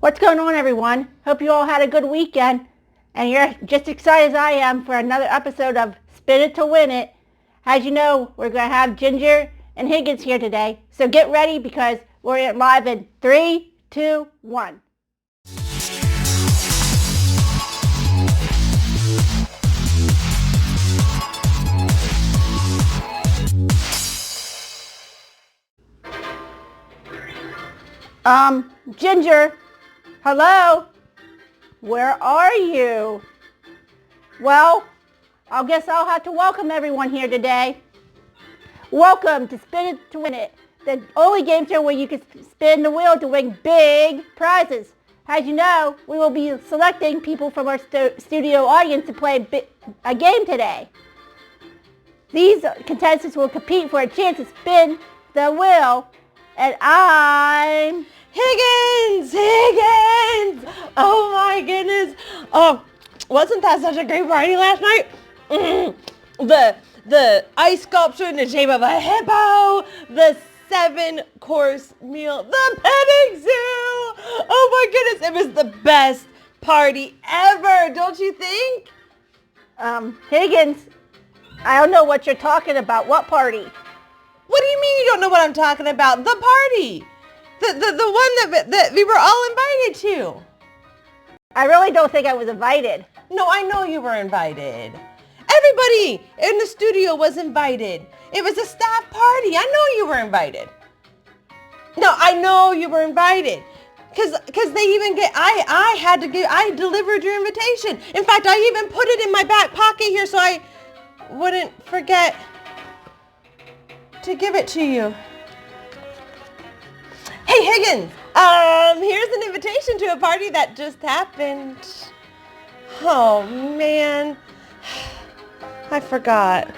What's going on, everyone? Hope you all had a good weekend and you're just excited as I am for another episode of Spin It to Win It. As you know, we're going to have Ginger and Higgins here today, so get ready because we're live in 3, 2, 1. Ginger, hello? Where are you? Well, I guess I'll have to welcome everyone here today. Welcome to Spin It to Win It, the only game show where you can spin the wheel to win big prizes. As you know, we will be selecting people from our studio audience to play a game today. These contestants will compete for a chance to spin the wheel, and I'm... Higgins! Oh my goodness. Oh, wasn't that such a great party last night? The ice sculpture in the shape of a hippo, the 7-course meal, the petting zoo. Oh my goodness, it was the best party ever, don't you think? Higgins, I don't know what you're talking about. What party? What do you mean you don't know what I'm talking about? The party. The one that we were all invited to. I really don't think I was invited. No, I know you were invited. Everybody in the studio was invited. It was a staff party. I know you were invited. No, I know you were invited. Cause they even I delivered your invitation. In fact, I even put it in my back pocket here so I wouldn't forget to give it to you. Hey Higgins, here's an invitation to a party that just happened. Oh man, I forgot.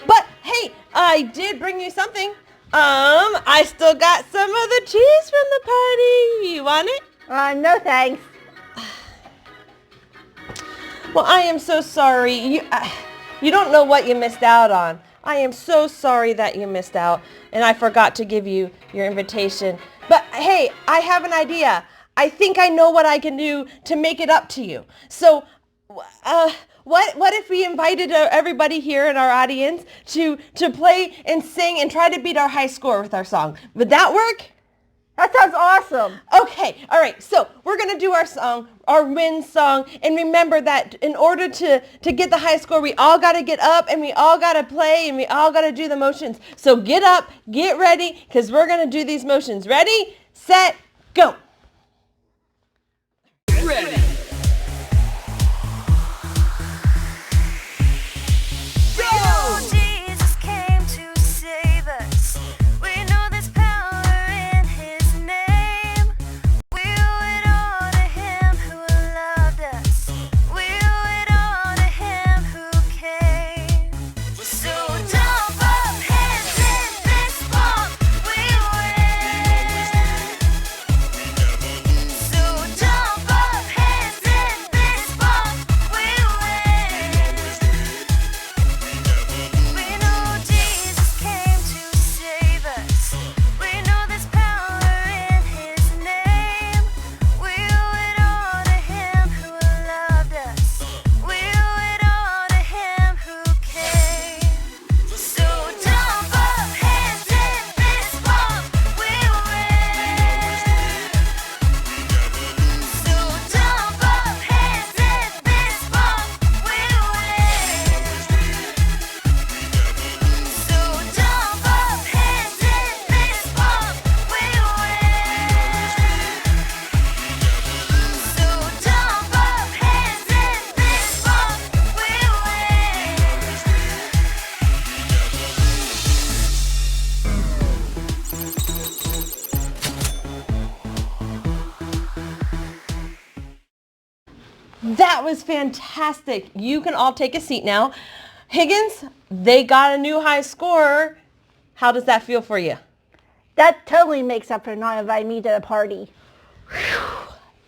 But hey, I did bring you something. I still got some of the cheese from the party. You want it? No thanks. Well, I am so sorry. You don't know what you missed out on. I am so sorry that you missed out, and I forgot to give you your invitation. But hey, I have an idea. I think I know what I can do to make it up to you. So, what if we invited everybody here in our audience to play and sing and try to beat our high score with our song? Would that work? That sounds awesome. Okay, all right. So we're gonna do our song, our win song, and remember that in order to get the high score, we all gotta get up and we all gotta play and we all gotta do the motions. So get up, get ready, because we're gonna do these motions. Ready, set, go. Ready. That was fantastic. You can all take a seat now. Higgins, they got a new high score. How does that feel for you? That totally makes up for not inviting me to the party.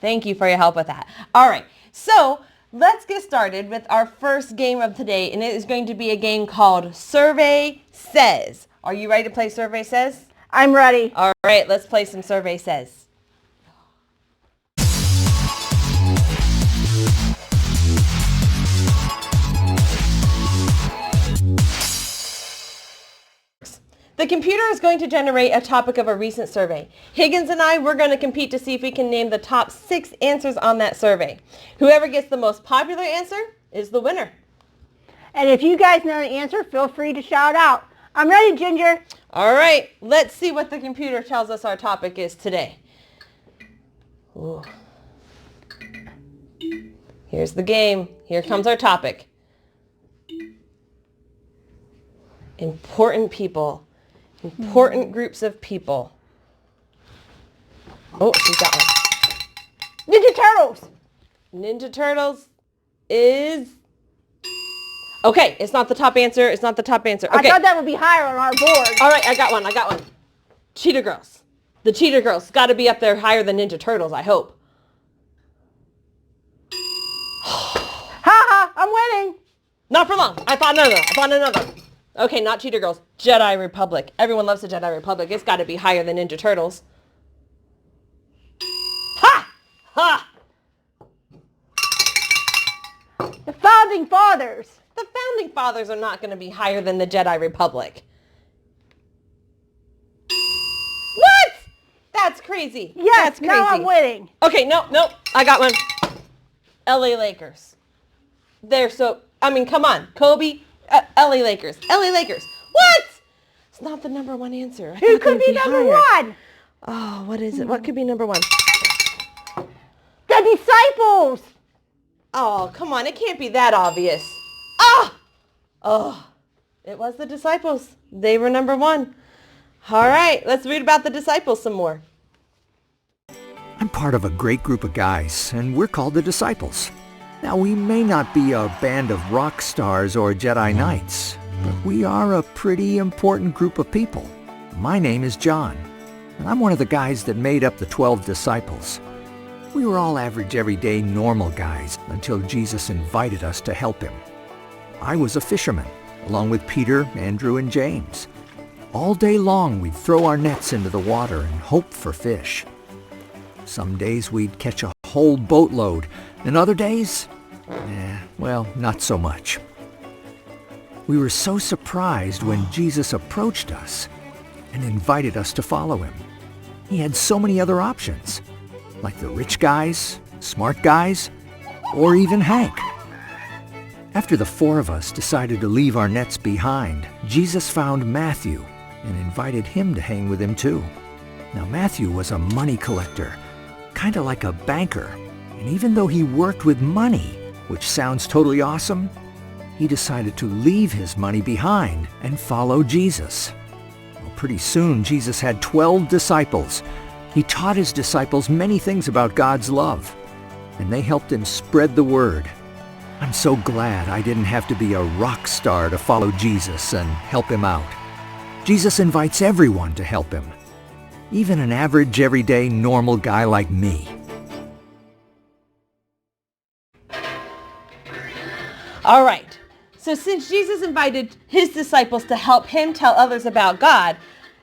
Thank you for your help with that. All right, so let's get started with our first game of today, and it is going to be a game called Survey Says. Are you ready to play Survey Says? I'm ready. All right, let's play some Survey Says. The computer is going to generate a topic of a recent survey. Higgins and I, we're going to compete to see if we can name the top 6 answers on that survey. Whoever gets the most popular answer is the winner. And if you guys know the answer, feel free to shout out. I'm ready, Ginger. All right, let's see what the computer tells us our topic is today. Ooh. Here's the game. Here comes our topic. Important people. Important groups of people. Oh, she's got one. Ninja Turtles. Ninja Turtles is... Okay, it's not the top answer. It's not the top answer. Okay. I thought that would be higher on our board. All right, I got one. Cheetah Girls. The Cheetah Girls. Got to be up there higher than Ninja Turtles, I hope. Ha, I'm winning. Not for long. I found another. Okay, not Cheetah Girls. Jedi Republic. Everyone loves the Jedi Republic. It's got to be higher than Ninja Turtles. Ha! Ha! The Founding Fathers. The Founding Fathers are not going to be higher than the Jedi Republic. What? That's crazy. Yes, That's crazy. now I'm winning. Okay, no. I got one. LA Lakers. Come on. Kobe, LA Lakers. LA Lakers. What? It's not the number one answer. Who could be number one? Oh, what is it? What could be number one? The Disciples. Oh, come on. It can't be that obvious. Oh, it was the Disciples. They were number one. All right, let's read about the Disciples some more. I'm part of a great group of guys, and we're called the Disciples. Now, we may not be a band of rock stars or Jedi Knights, but we are a pretty important group of people. My name is John, and I'm one of the guys that made up the 12 disciples. We were all average, everyday, normal guys until Jesus invited us to help him. I was a fisherman, along with Peter, Andrew, and James. All day long, we'd throw our nets into the water and hope for fish. Some days we'd catch a whole boatload, and other days, not so much. We were so surprised when Jesus approached us and invited us to follow him. He had so many other options, like the rich guys, smart guys, or even Hank. After the 4 of us decided to leave our nets behind, Jesus found Matthew and invited him to hang with him too. Now, Matthew was a money collector, kind of like a banker, and even though he worked with money, which sounds totally awesome, he decided to leave his money behind and follow Jesus. Well, pretty soon, Jesus had 12 disciples. He taught his disciples many things about God's love, and they helped him spread the word. I'm so glad I didn't have to be a rock star to follow Jesus and help him out. Jesus invites everyone to help him, even an average, everyday, normal guy like me. All right. So since Jesus invited his disciples to help him tell others about God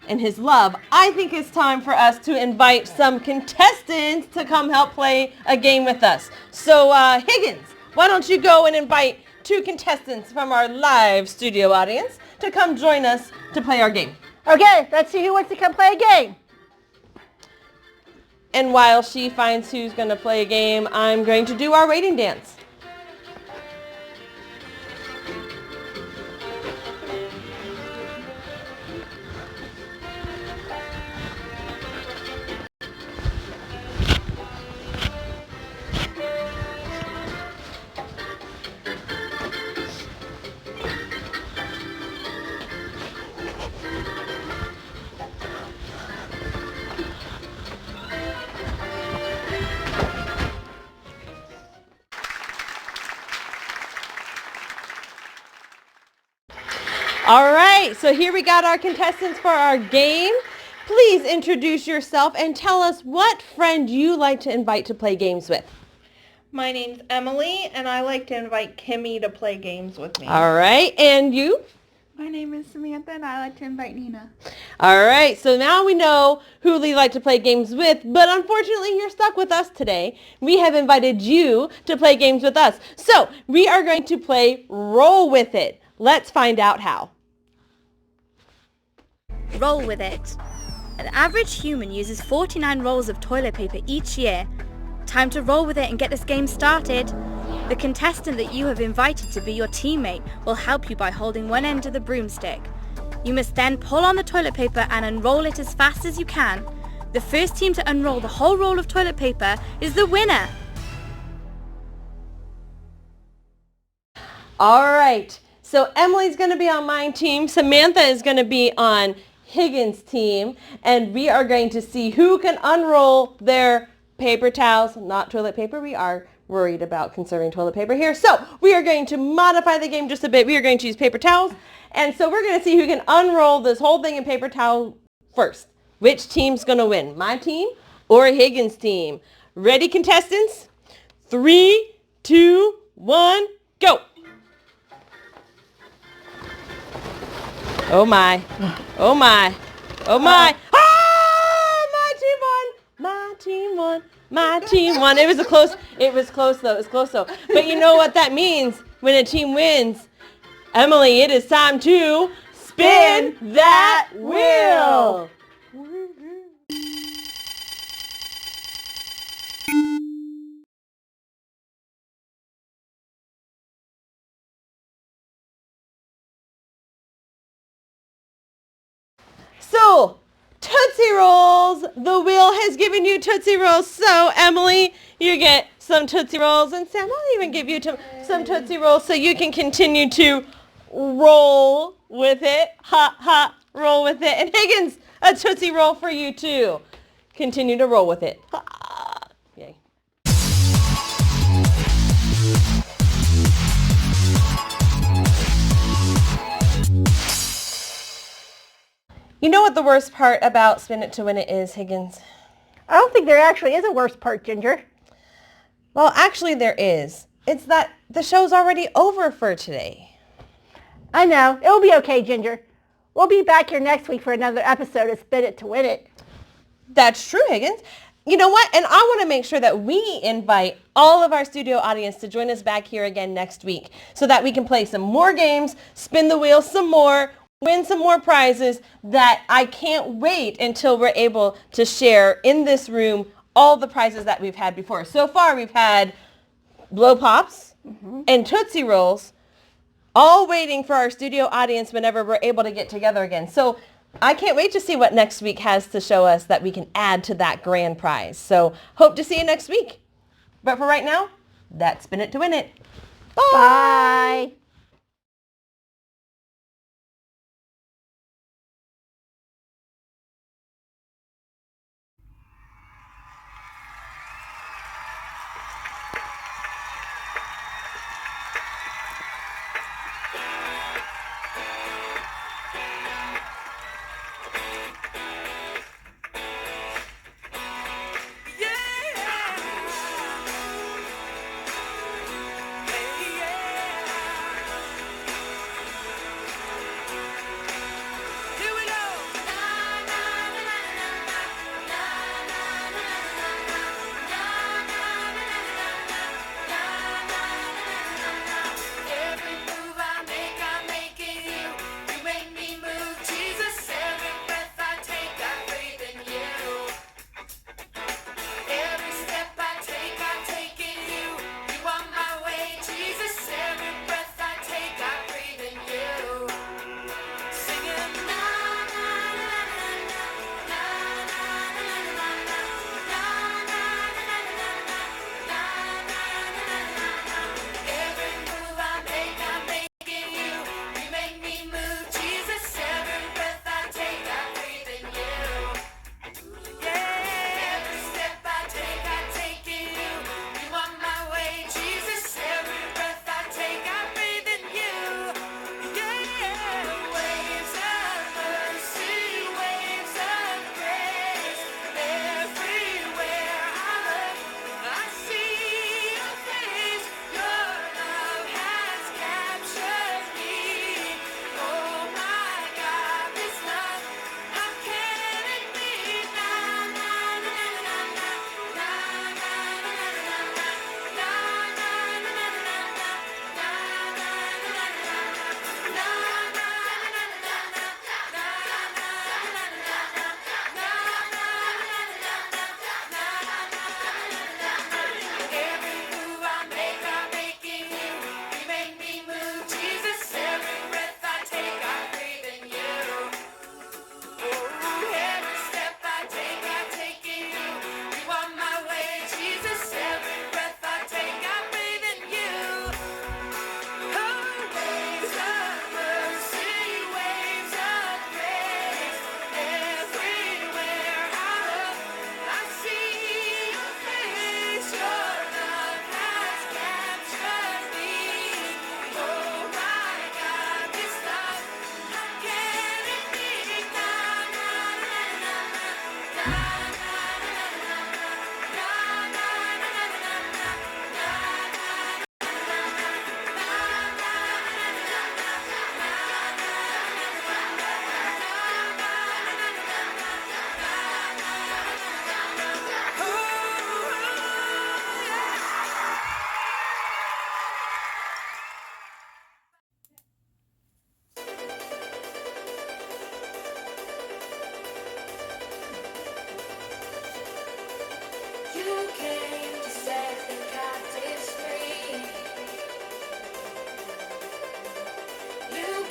and his love, I think it's time for us to invite some contestants to come help play a game with us. So Higgins, why don't you go and invite 2 contestants from our live studio audience to come join us to play our game. Okay, let's see who wants to come play a game. And while she finds who's going to play a game, I'm going to do our rating dance. All right, so here we got our contestants for our game. Please introduce yourself and tell us what friend you like to invite to play games with. My name's Emily, and I like to invite Kimmy to play games with me. All right, and you? My name is Samantha, and I like to invite Nina. All right, so now we know who we like to play games with, but unfortunately you're stuck with us today. We have invited you to play games with us. So we are going to play Roll With It. Let's find out how. roll with it. An average human uses 49 rolls of toilet paper each year. Time to roll with it and get this game started. The contestant that you have invited to be your teammate will help you by holding one end of the broomstick. You must then pull on the toilet paper and unroll it as fast as you can. The first team to unroll the whole roll of toilet paper is the winner. All right, so Emily's going to be on my team, Samantha is going to be on Higgins' team, and we are going to see who can unroll their paper towels, not toilet paper. We are worried about conserving toilet paper here. So we are going to modify the game just a bit. We are going to use paper towels, and so we're going to see who can unroll this whole thing in paper towel first. Which team's going to win, my team or Higgins' team? Ready, contestants? 3, 2, 1, go! Oh my, oh my, oh my. Ah, my team won, my team won, my team won. It was close though. But you know what that means when a team wins? Emily, it is time to spin that wheel. So, Tootsie Rolls. The wheel has given you Tootsie Rolls. So, Emily, you get some Tootsie Rolls. And Sam, I'll even give you some Tootsie Rolls so you can continue to roll with it. Ha, ha, roll with it. And Higgins, a Tootsie Roll for you too. Continue to roll with it. Ha. Yay. You know what the worst part about Spin It to Win It is, Higgins? I don't think there actually is a worst part, Ginger. Well, actually there is. It's that the show's already over for today. I know. It'll be okay, Ginger. We'll be back here next week for another episode of Spin It to Win It. That's true, Higgins. You know what? And I want to make sure that we invite all of our studio audience to join us back here again next week so that we can play some more games, spin the wheel some more, win some more prizes that I can't wait until we're able to share in this room all the prizes that we've had before. So far, we've had Blow Pops and Tootsie Rolls, all waiting for our studio audience whenever we're able to get together again. So I can't wait to see what next week has to show us that we can add to that grand prize. So hope to see you next week. But for right now, that's Spin It to Win It. Bye. Bye. Yeah.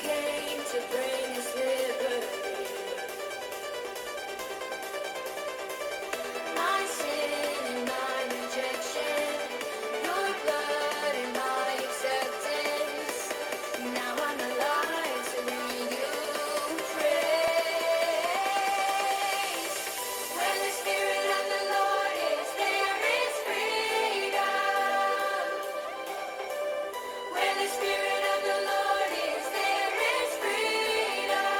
came to bring us liberty. My sin and my rejection, your blood and my acceptance. Now I'm alive to bring you praise. When the Spirit of the Lord is there is freedom. When the Spirit of the Lord is there is freedom.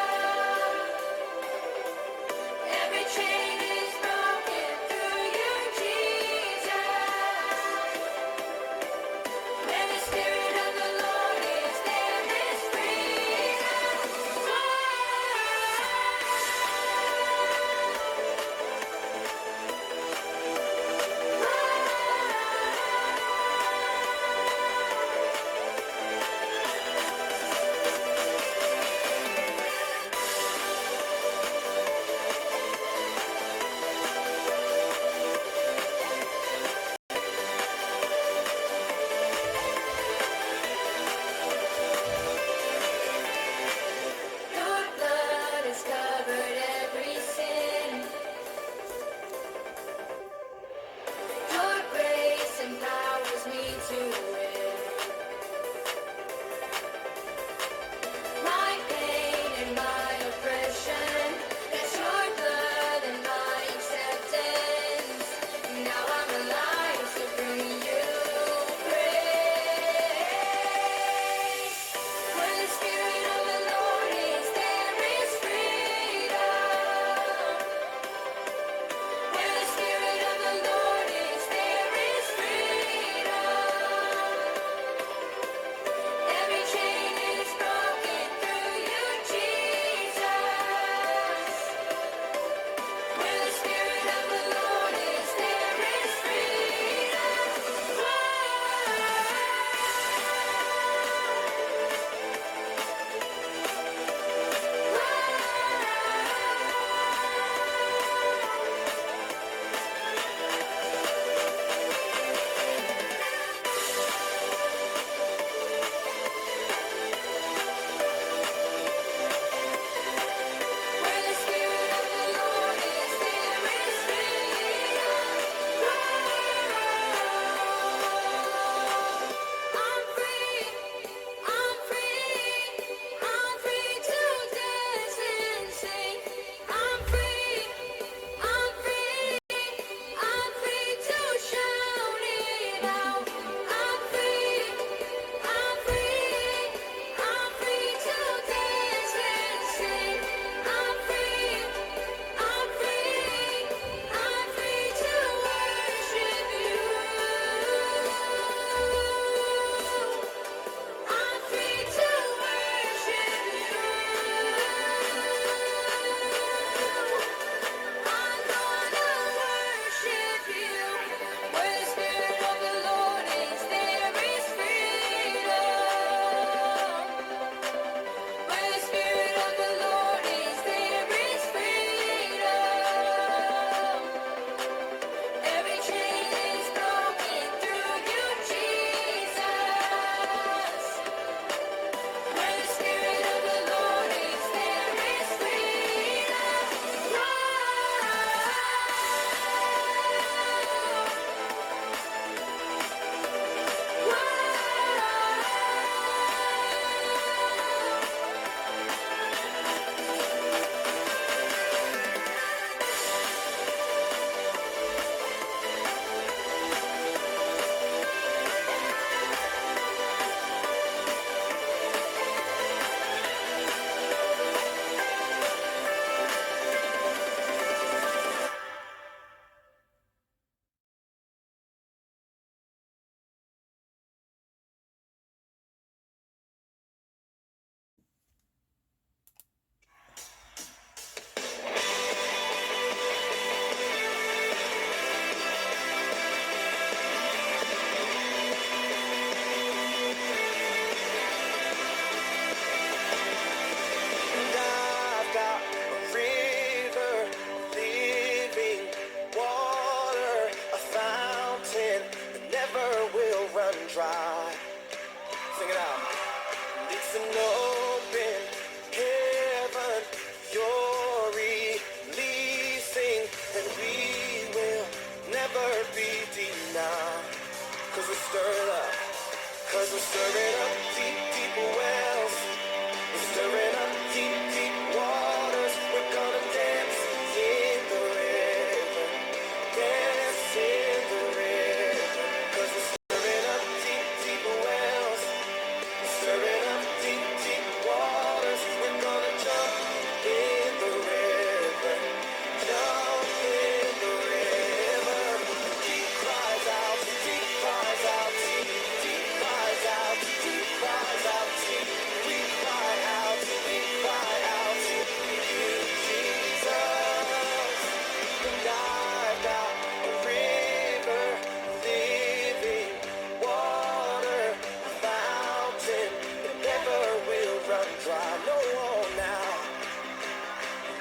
cry no more now.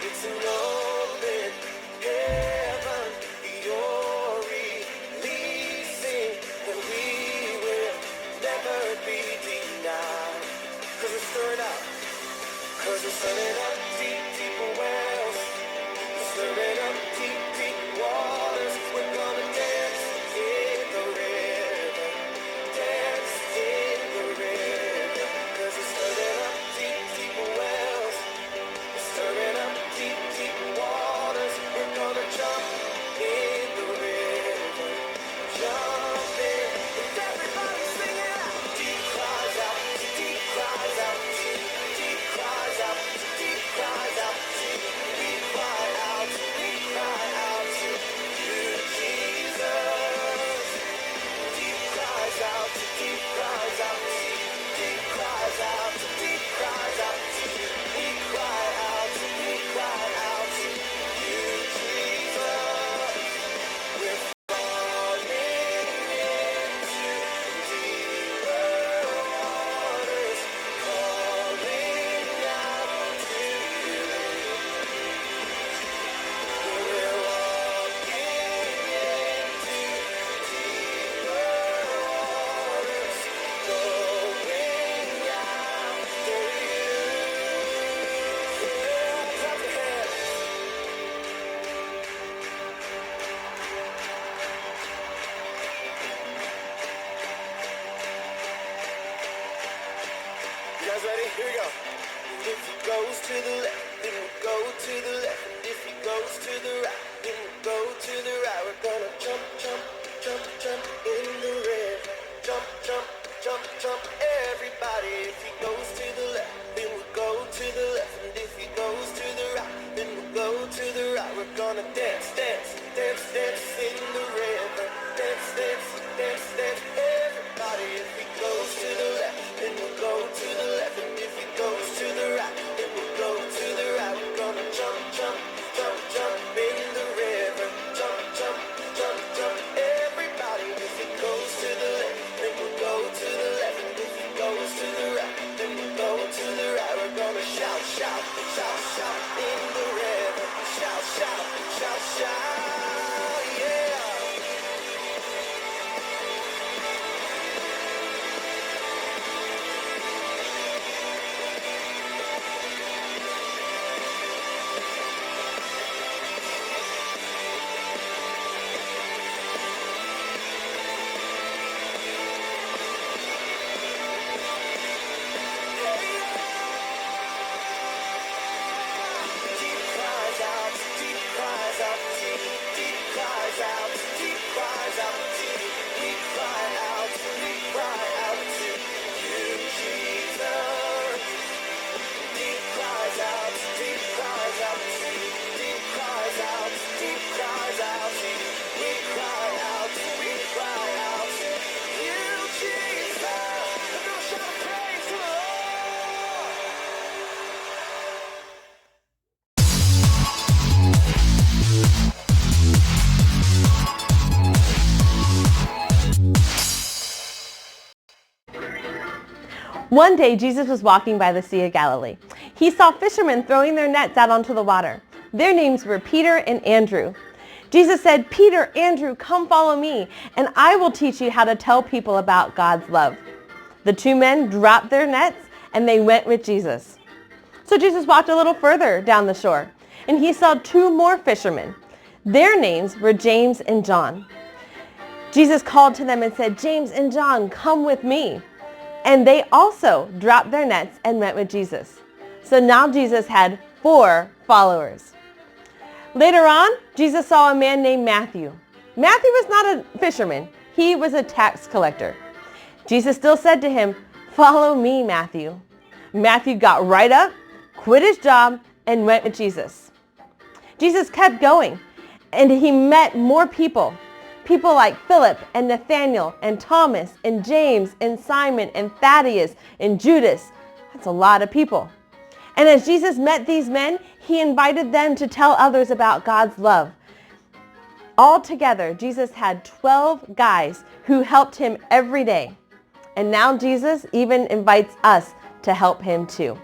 It's an open heaven you're releasing, and we will never be denied. 'Cause we're stirring up, 'cause we're stirring up deep, deep wells. We're stirring up deep, deep waters. We're gonna dance in the river, dance in the river. 'Cause we're stirring up deep, deep wells. We're stirring up deep, deep waters. We're gonna jump in the river, jump in. And everybody sing it out. Deep cries out, deep cries out, deep cries out, deep cries out. We cry out to you, Jesus. Deep cries out, deep cries out, deep cries out, deep cries out. We cry out to you, Jesus. We're falling into deeper waters, calling out to you. We're walking into deeper waters, going after you. Clap your hands. You guys ready? Here we go. If he goes to the left, then we'll go to the left. If he goes to the right, then we'll go to the right. We're gonna jump, jump, jump, jump in the river. Jump, jump, jump, jump, everybody. If he goes to the left, then we'll go to the left. And if he goes to the right, then we'll go to the right. We're gonna dance, dance, dance, dance in the river. Dance, dance, dance, dance, everybody. If he goes to the left, then we'll go to the left. And if he goes to the right, then we'll go to the right. We're gonna jump, jump, jump, jump in the river. Jump, jump, jump, jump, everybody. If he goes to the left, then we'll go to the left. And if he goes to the right, then we'll go to the right. We're gonna shout, shout, shout, shout in the river. Shout, shout, shout, shout, yeah. Deep cries out, deep cries out, deep cries out, deep cries out, we cry out to you, Jesus. Deep cries out, deep cries out, deep cries out, deep cries out, we cry out to you, Jesus. Let's do a shout of praise to the Lord. One day, Jesus was walking by the Sea of Galilee. He saw fishermen throwing their nets out onto the water. Their names were Peter and Andrew. Jesus said, "Peter, Andrew, come follow me, and I will teach you how to tell people about God's love." The two men dropped their nets, and they went with Jesus. So Jesus walked a little further down the shore, and he saw two more fishermen. Their names were James and John. Jesus called to them and said, "James and John, come with me." And they also dropped their nets and went with Jesus. So now Jesus had 4 followers. Later on, Jesus saw a man named Matthew. Matthew was not a fisherman. He was a tax collector. Jesus still said to him, "Follow me, Matthew." Matthew got right up, quit his job, and went with Jesus. Jesus kept going, and he met more people. People like Philip and Nathanael and Thomas and James and Simon and Thaddeus and Judas. That's a lot of people. And as Jesus met these men, he invited them to tell others about God's love. Altogether, Jesus had 12 guys who helped him every day. And now Jesus even invites us to help him too.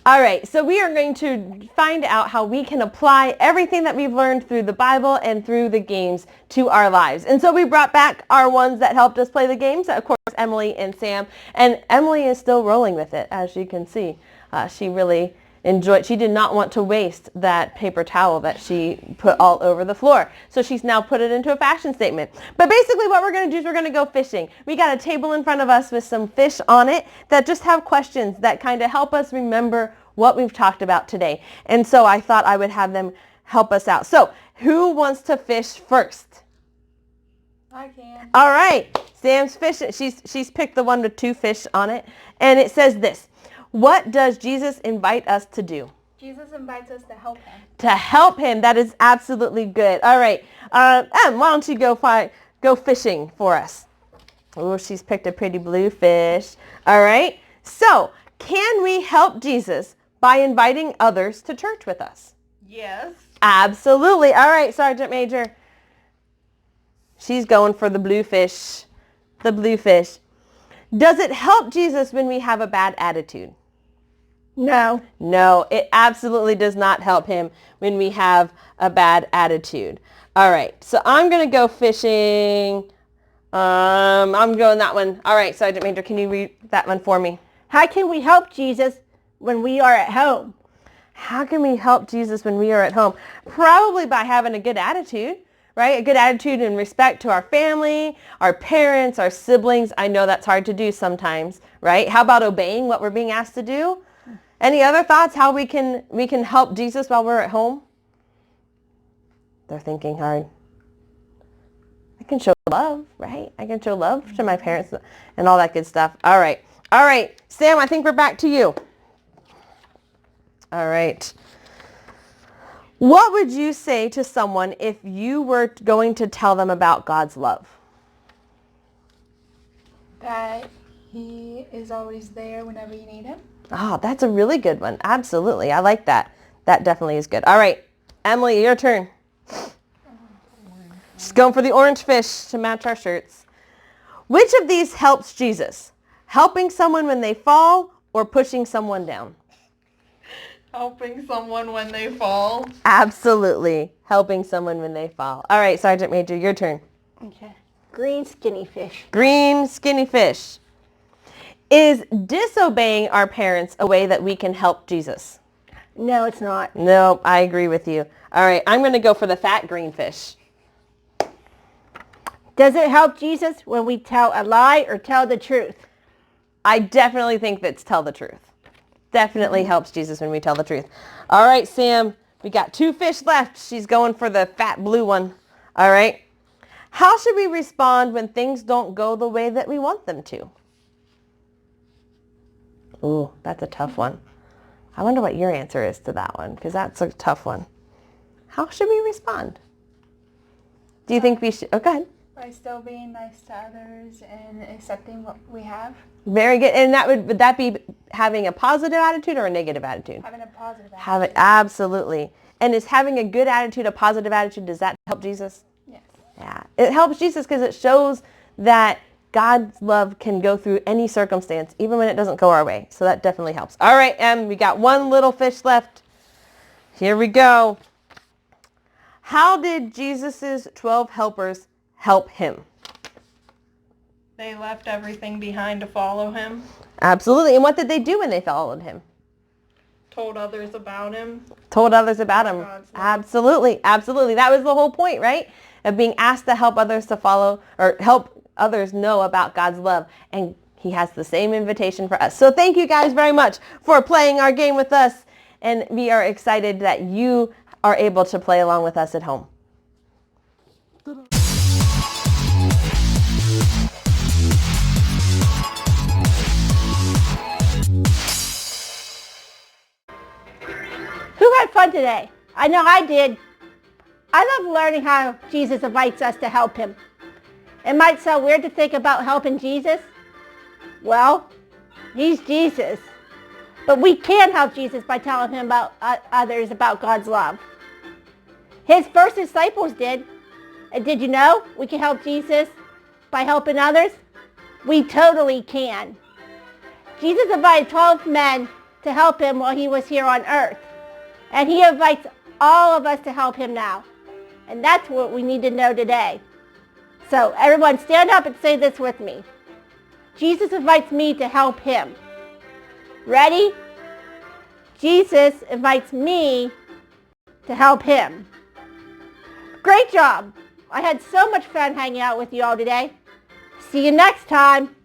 All right, so we are going to find out how we can apply everything that we've learned through the Bible and through the games to our lives. And so we brought back our ones that helped us play the games, of course, Emily and Sam. And Emily is still rolling with it, as you can see. She really enjoyed, she did not want to waste that paper towel that she put all over the floor. So she's now put it into a fashion statement. But basically what we're going to do is we're going to go fishing. We got a table in front of us with some fish on it that just have questions that kind of help us remember what we've talked about today. And so I thought I would have them help us out. So who wants to fish first? I can. All right, Sam's fishing. She's picked the one with 2 fish on it. And it says this: what does Jesus invite us to do? Jesus invites us to help him. To help him. That is absolutely good. All right. Em, why don't you go fishing for us? Oh, she's picked a pretty blue fish. All right. So, can we help Jesus by inviting others to church with us? Yes. Absolutely. All right, Sergeant Major. She's going for the blue fish. The blue fish. Does it help Jesus when we have a bad attitude? No. No, it absolutely does not help him when we have a bad attitude. All right, so I'm going to go fishing. I'm going that one. All right, Sergeant Major, can you read that one for me? How can we help Jesus when we are at home? How can we help Jesus when we are at home? Probably by having a good attitude, right? A good attitude and respect to our family, our parents, our siblings. I know that's hard to do sometimes, right? How about obeying what we're being asked to do? Any other thoughts how we can help Jesus while we're at home? They're thinking hard. I can show love, right? I can show love to my parents and all that good stuff. All right. All right. Sam, I think we're back to you. All right. What would you say to someone if you were going to tell them about God's love? That he is always there whenever you need him. Oh, that's a really good one. Absolutely. I like that. That definitely is good. All right. Emily, your turn. She's going for the orange fish to match our shirts. Which of these helps Jesus? Helping someone when they fall or pushing someone down? Helping someone when they fall. Absolutely. Helping someone when they fall. All right, Sergeant Major, your turn. Okay. Green skinny fish. Green skinny fish. Is disobeying our parents a way that we can help Jesus? No, it's not. No, I agree with you. All right, I'm going to go for the fat green fish. Does it help Jesus when we tell a lie or tell the truth? I definitely think that's tell the truth. Definitely helps Jesus when we tell the truth. All right, Sam, we got 2 fish left. She's going for the fat blue one. All right. How should we respond when things don't go the way that we want them to? Ooh, that's a tough one. I wonder what your answer is to that one, because that's a tough one. How should we respond? Do you think we should? Oh, go ahead. By still being nice to others and accepting what we have. Very good. And would that be having a positive attitude or a negative attitude? Having a positive attitude. Have it, absolutely. And is having a good attitude, a positive attitude, does that help Jesus? Yes. Yeah. It helps Jesus because it shows that God's love can go through any circumstance, even when it doesn't go our way. So that definitely helps. All right, Em, we got 1 little fish left. Here we go. How did Jesus' 12 helpers help him? They left everything behind to follow him. Absolutely. And what did they do when they followed him? Told others about him. Told others about him. God's love. Absolutely. Absolutely. That was the whole point, right? Of being asked to help others to follow or help others know about God's love. And he has the same invitation for us. So thank you guys very much for playing our game with us. And we are excited that you are able to play along with us at home. Who had fun today? I know I did. I love learning how Jesus invites us to help him. It might sound weird to think about helping Jesus. Well, he's Jesus. But we can help Jesus by telling him about others about God's love. His first disciples did. And did you know we can help Jesus by helping others? We totally can. Jesus invited 12 men to help him while he was here on earth. And he invites all of us to help him now. And that's what we need to know today. So everyone stand up and say this with me. Jesus invites me to help him. Ready? Jesus invites me to help him. Great job! I had so much fun hanging out with you all today. See you next time.